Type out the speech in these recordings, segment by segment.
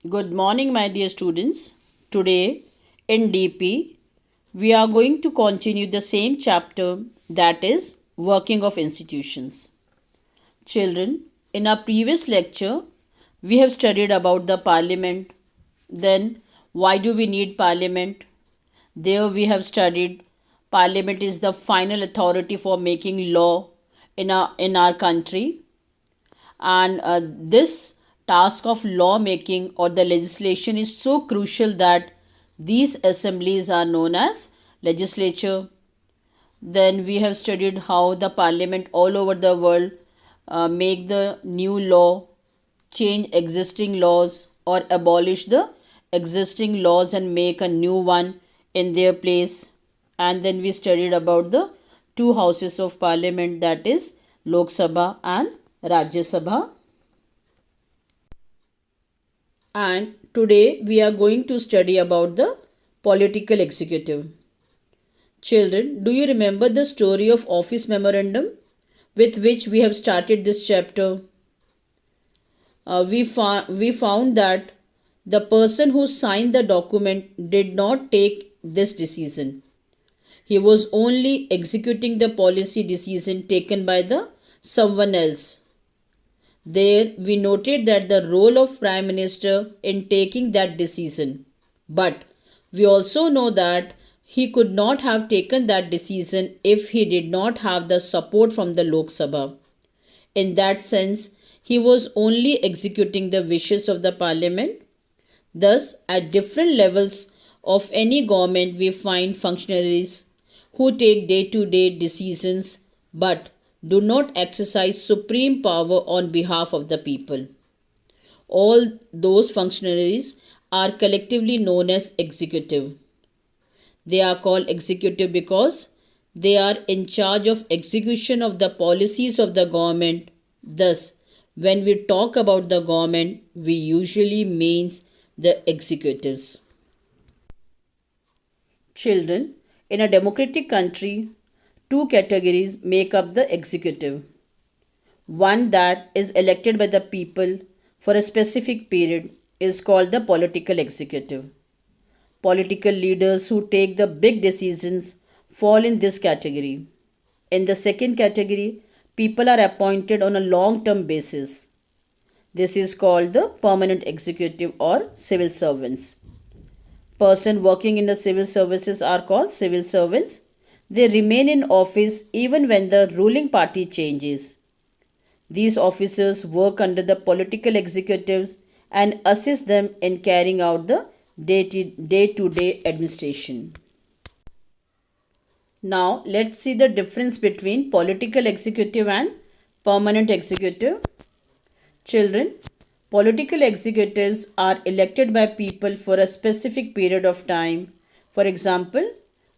Good morning, my dear students. Today in DP, we are going to continue the same chapter, that is working of institutions. Children, in our previous lecture, we have studied about the parliament. Then, why do we need parliament? There we have studied parliament is the final authority for making law in our country, and this task of lawmaking or the legislation is so crucial that these assemblies are known as legislature. Then we have studied how the parliament all over the world make the new law, change existing laws, or abolish the existing laws and make a new one in their place. And then we studied about the two houses of parliament, that is Lok Sabha and Rajya Sabha. And today we are going to study about the political executive. Children, do you remember the story of office memorandum with which we have started this chapter? We found that the person who signed the document did not take this decision. He was only executing the policy decision taken by the someone else. There we noted that the role of Prime Minister in taking that decision. But we also know that he could not have taken that decision if he did not have the support from the Lok Sabha. In that sense, he was only executing the wishes of the parliament. Thus, at different levels of any government, we find functionaries who take day to day decisions but do not exercise supreme power on behalf of the people. All those functionaries are collectively known as executive. They are called executive because they are in charge of execution of the policies of the government. Thus, when we talk about the government, we usually means the executives. Children, in a democratic country, two categories make up the executive. One that is elected by the people for a specific period is called the political executive. Political leaders who take the big decisions fall in this category. In the second category, people are appointed on a long term basis. This is called the permanent executive or civil servants. Persons working in the civil services are called civil servants. They remain in office even when the ruling party changes. These officers work under the political executives and assist them in carrying out the day to day administration. Now, let's see the difference between political executive and permanent executive. Children, political executives are elected by people for a specific period of time. For example,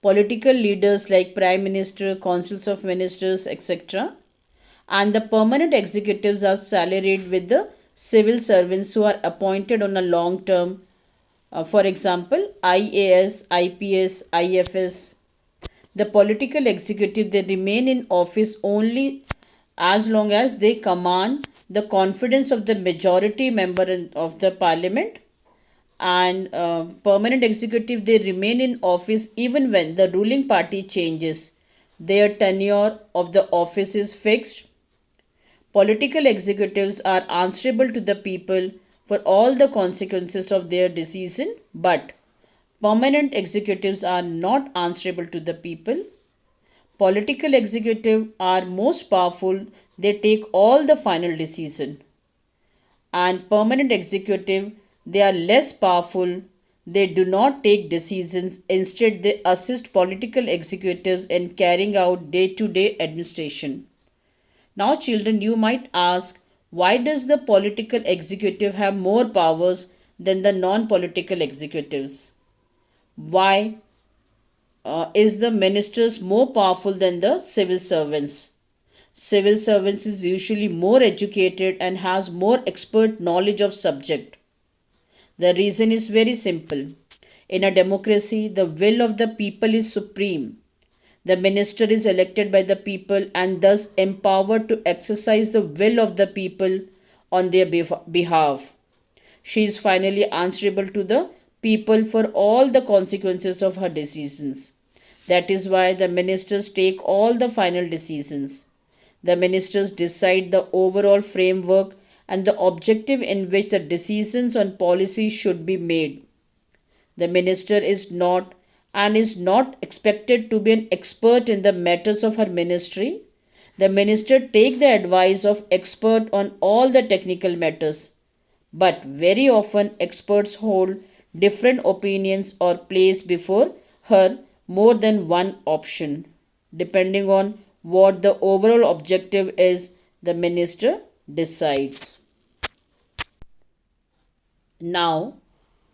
political leaders like Prime Minister, Councils of Ministers, etc. And the permanent executives are salaried with the civil servants who are appointed on a long term. For example, IAS, IPS, IFS. The political executive, they remain in office only as long as they command the confidence of the majority member of the parliament, and permanent executive, they remain in office even when the ruling party changes. Their tenure of the office is fixed. Political executives are answerable to the people for all the consequences of their decision, but permanent executives are not answerable to the people. Political executives are most powerful, they take all the final decision. And permanent executive, they are less powerful, they do not take decisions, instead they assist political executives in carrying out day to day administration. Now children, you might ask, why does the political executive have more powers than the non-political executives? Why is the ministers more powerful than the civil servants? Civil servants is usually more educated and has more expert knowledge of subject. The reason is very simple. In a democracy, the will of the people is supreme. The minister is elected by the people and thus empowered to exercise the will of the people on their behalf. She is finally answerable to the people for all the consequences of her decisions. That is why the ministers take all the final decisions. The ministers decide the overall framework and the objective in which the decisions on policy should be made. The minister is not expected to be an expert in the matters of her ministry. The minister take the advice of expert on all the technical matters. But very often experts hold different opinions or place before her more than one option. Depending on what the overall objective is, the minister decides. Now,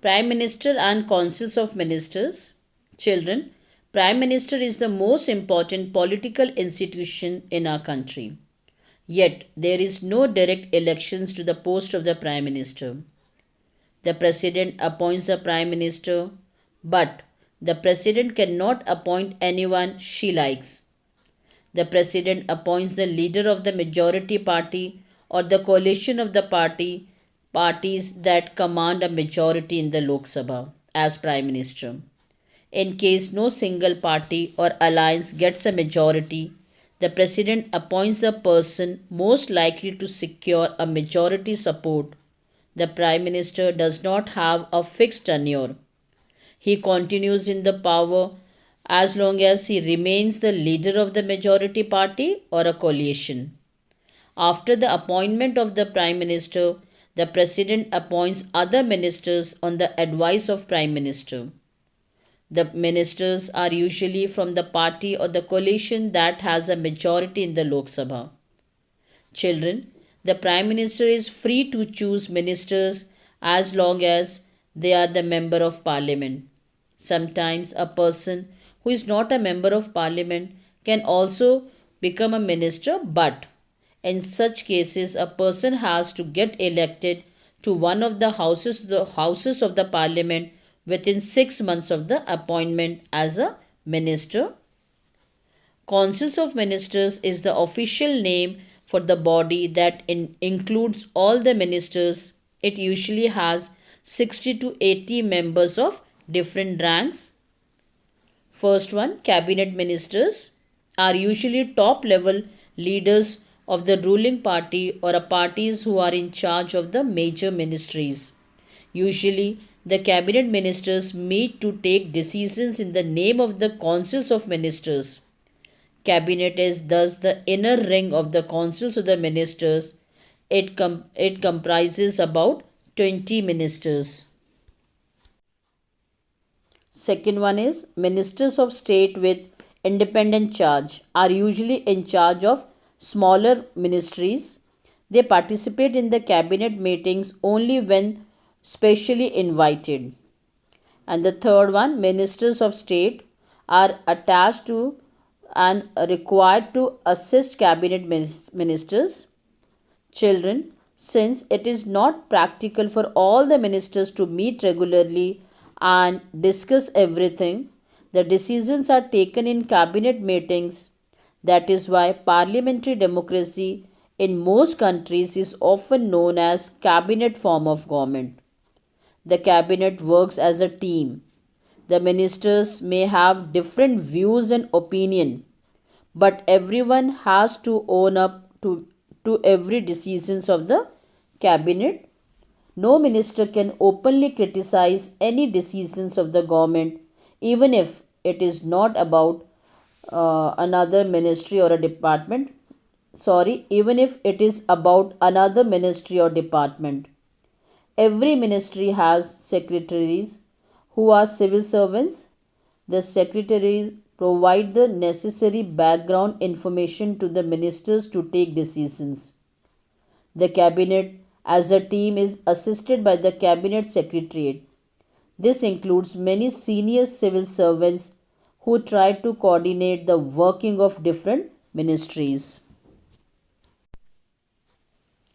Prime Minister and Councils of Ministers. Children, Prime Minister is the most important political institution in our country. Yet, there is no direct elections to the post of the Prime Minister. The President appoints the Prime Minister, but the President cannot appoint anyone she likes. The President appoints the leader of the majority party or the coalition of the parties that command a majority in the Lok Sabha as Prime Minister. In case no single party or alliance gets a majority, the President appoints the person most likely to secure a majority support. The Prime Minister does not have a fixed tenure. He continues in the power as long as he remains the leader of the majority party or a coalition. After the appointment of the Prime Minister, the President appoints other ministers on the advice of Prime Minister. The ministers are usually from the party or the coalition that has a majority in the Lok Sabha. Children, the Prime Minister is free to choose ministers as long as they are the member of Parliament. Sometimes a person who is not a member of Parliament can also become a minister, but in such cases a person has to get elected to one of the houses of the Parliament within 6 months of the appointment as a minister. Councils of Ministers is the official name for the body that includes all the ministers. It usually has 60 to 80 members of different ranks. First one, cabinet ministers are usually top level leaders of the ruling party or parties who are in charge of the major ministries. Usually, the cabinet ministers meet to take decisions in the name of the councils of ministers. Cabinet is thus the inner ring of the councils of the ministers. It comprises about 20 ministers. Second one is ministers of state with independent charge are usually in charge of smaller ministries. They participate in the cabinet meetings only when specially invited. And the third one, ministers of state are attached to and required to assist cabinet ministers. Children, since it is not practical for all the ministers to meet regularly and discuss everything, the decisions are taken in cabinet meetings. That is why parliamentary democracy in most countries is often known as cabinet form of government. The cabinet works as a team. The ministers may have different views and opinion, but everyone has to own up to every decisions of the cabinet. No minister can openly criticize any decisions of the government, even if it is not about another ministry or a department. Even if it is about another ministry or department. Every ministry has secretaries who are civil servants. The secretaries provide the necessary background information to the ministers to take decisions. The cabinet as a team is assisted by the cabinet secretariat. This includes many senior civil servants who try to coordinate the working of different ministries.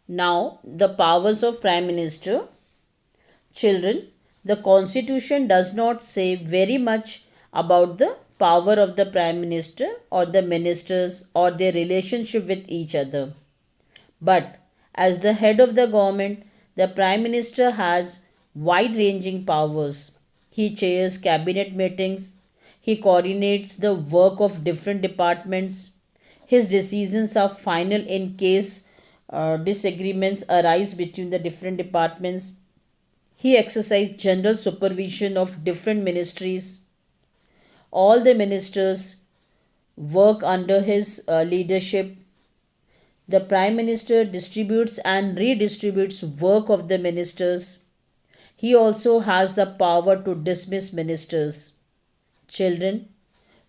Now, the powers of Prime Minister. Children, the Constitution does not say very much about the power of the Prime Minister or the ministers or their relationship with each other. But as the head of the government, The Prime Minister has wide ranging powers. He chairs cabinet meetings, he coordinates the work of different departments. His decisions are final in case disagreements arise between the different departments. He exercises general supervision of different ministries. All the ministers work under his leadership. The Prime Minister distributes and redistributes work of the ministers. He also has the power to dismiss ministers. Children,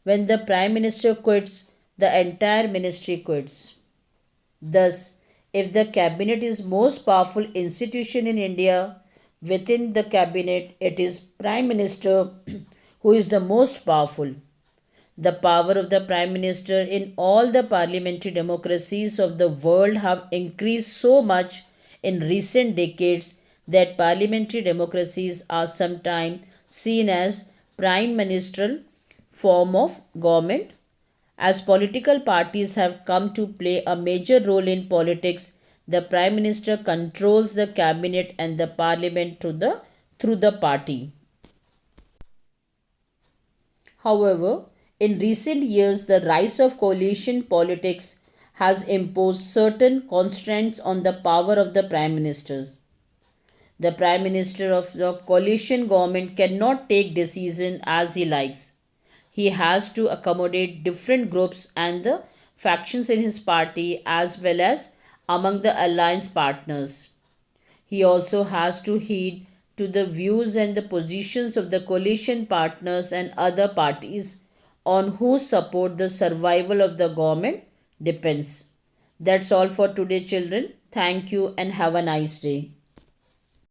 when the Prime Minister quits, the entire ministry quits. Thus, if the cabinet is most powerful institution in India, within the cabinet it is Prime Minister who is the most powerful. The power of the Prime Minister in all the parliamentary democracies of the world have increased so much in recent decades that parliamentary democracies are sometimes seen as prime ministerial form of government. As political parties have come to play a major role in politics, the Prime Minister controls the cabinet and the parliament through the party. However, in recent years, the rise of coalition politics has imposed certain constraints on the power of the prime ministers. The prime minister of the coalition government cannot take decisions as he likes. He has to accommodate different groups and the factions in his party as well as among the alliance partners. He also has to heed to the views and the positions of the coalition partners and other parties on whose support the survival of the government depends. That's all for today, children. Thank you and have a nice day.